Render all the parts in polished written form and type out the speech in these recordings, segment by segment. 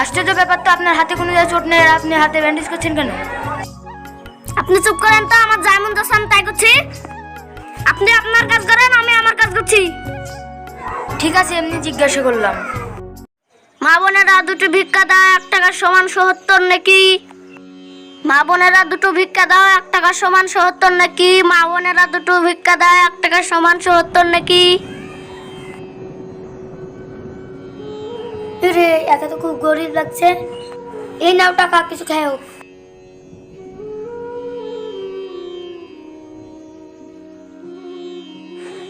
আশ্চর্য ব্যাপার তো, আপনার হাতে কোনো চোট নেই আর আপনি হাতে ব্যান্ডেজ করছেন কেন? আপনি চুপ করেন তো, আমার যেমন দোষ আমি তাই করছি। আপনি আপনার কাজ করেন, আমি আমার কাজ করছি। ঠিক আছে, এমনি জিজ্ঞাসা করলাম। মা বোনেরা দুটো ভিক্ষা দাও, 1 টাকা সমান 70 নাকি? মা বোনেরা দুটো ভিক্ষা দাও, 1 টাকা সমান 70 নাকি? মা বোনেরা দুটো ভিক্ষা দাও, 1 টাকা সমান 70 নাকি? রে, একা তো খুব গরিব লাগছে। এই নাও টাকা, কিছু খাও।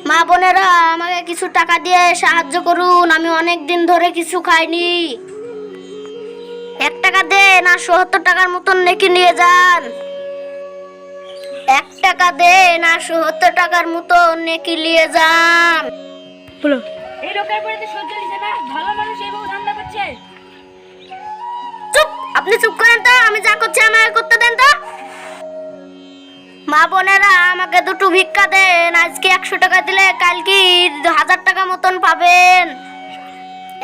মা বোনেরা আমাকে কিছু টাকা দিয়ে সাহায্য করুন, আমি অনেক দিন ধরে কিছু খাইনি। 1 টাকা দেন আর 70 টাকার মতন নাকি নিয়ে যান। 1 টাকা দেন আর 70 টাকার মতন নাকি নিয়ে যান। বলো, এই লোকের পরে তো সহ্য হচ্ছে না, ভালো মানুষ এইভাবে ধান্দা করছে। চুপ, আপনি চুপ করেন তো, আমি যা করছি আমাকে করতে দেন তো। মা বোনেরা আমাকে দুটো ভিক্ষা দেন, আজকে 100 টাকা দিলে কালকে 1000 টাকা মতন পাবেন।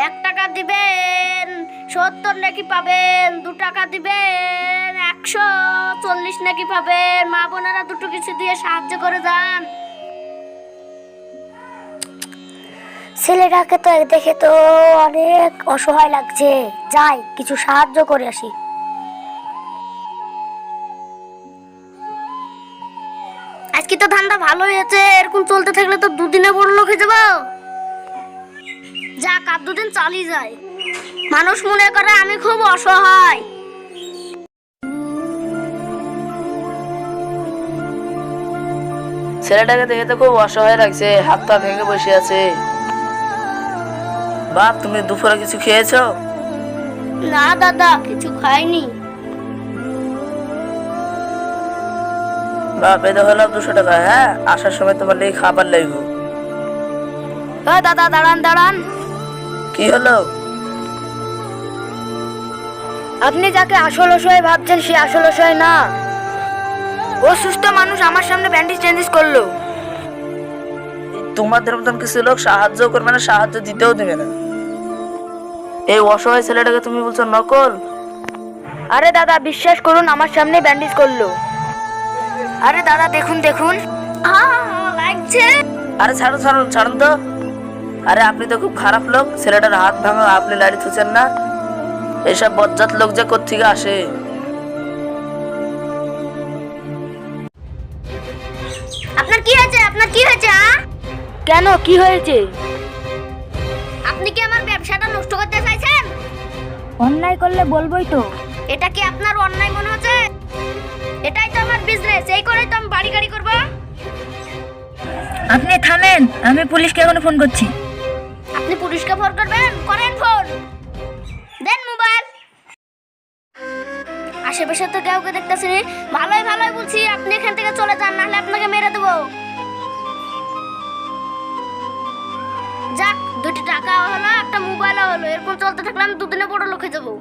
1 টাকা দিবেন 70 নাকি পাবেন, 2 টাকা দিবেন 140 নাকি পাবেন। মা বোনেরা দুটো কিছু দিয়ে সাহায্য করে যান। ছেলেটাকে তো দেখে তো অনেক অসহায় লাগছে, যাই কিছু সাহায্য করে আসি। আজকে তো ধান্দা ভালো হয়েছে, এরকম চলতে থাকলে তো দুদিনে বড় লোক হয়ে যাবো। যাক, আর দুদিন চালিয়ে যায়। মানুষ মনে করে আমি খুব অসহায়। ছেলেটাকে দেখে তো খুব অসহায় লাগছে, হাত পা ভেঙে বসে আছে। বাপ, তুমি দুপুরে কিছু খেয়েছো? না দাদা, কিছু খাইনি। বাপ, এই দেখো 200 টাকা। হ্যাঁ, আসার সময় তোমার লেগে খাবার লাগবে। দাদা দাঁড়ান দাঁড়ান। কি হলো? আপনি যাকে আসল অসহায় ভাবছেন সে আসল অসহায় না। ও সুস্থ মানুষ, আমার সামনে ব্যান্ডেজ ট্যান্ডেজ করলো। তোমাদের মতন কিছু লোক সাহায্য করবে না, সাহায্য দিতেও দেবে না। এই অসহায় ছেলেটাকে তুমি বলছো নকল? আরে দাদা, বিশ্বাস করুন, আমার সামনে ব্যান্ডেজ করলো। আরে দাদা, দেখুন দেখুন। লাগছে। আরে ছাড়ুন ছাড়ুন ছাড়ুন তো। আরে আপনি তো খুব খারাপ লোক, ছেলেটার হাত ভাঙা আপনি লাড়ি থুছেন না। এইসব বজ্জাত লোক যে কোত্থেকে আসে। আপনার কি হয়েছে? আপনার কি হয়েছে? কেন, কি হয়েছে? আপনি কি আমার ব্যবসাটা নষ্ট করতে চাইছেন? অন্যায় করলে বলবোই তো। এটা কি আপনার অন্যায় মনে হচ্ছে? এটাই তো আমার বিজনেস, এই করেই তো আমি বাড়ি গাড়ি করব। আপনি থামেন, আমি পুলিশকে এখন ফোন করছি। আপনি পুলিশকে ফোন করবেন? করেন ফোন, দেন মোবাইল। আশেপাশে তো কাউকে দেখতেছি না। ভালোই ভালোই বলছি, আপনি এখান থেকে চলে যান, নাহলে আপনাকে মেরে দেবো। যাক, 2টি টাকা হলো, একটা মোবাইলও হলো। এরকম চলতে থাকলে আমি দুদিনে বড় লোক হয়ে যাবো।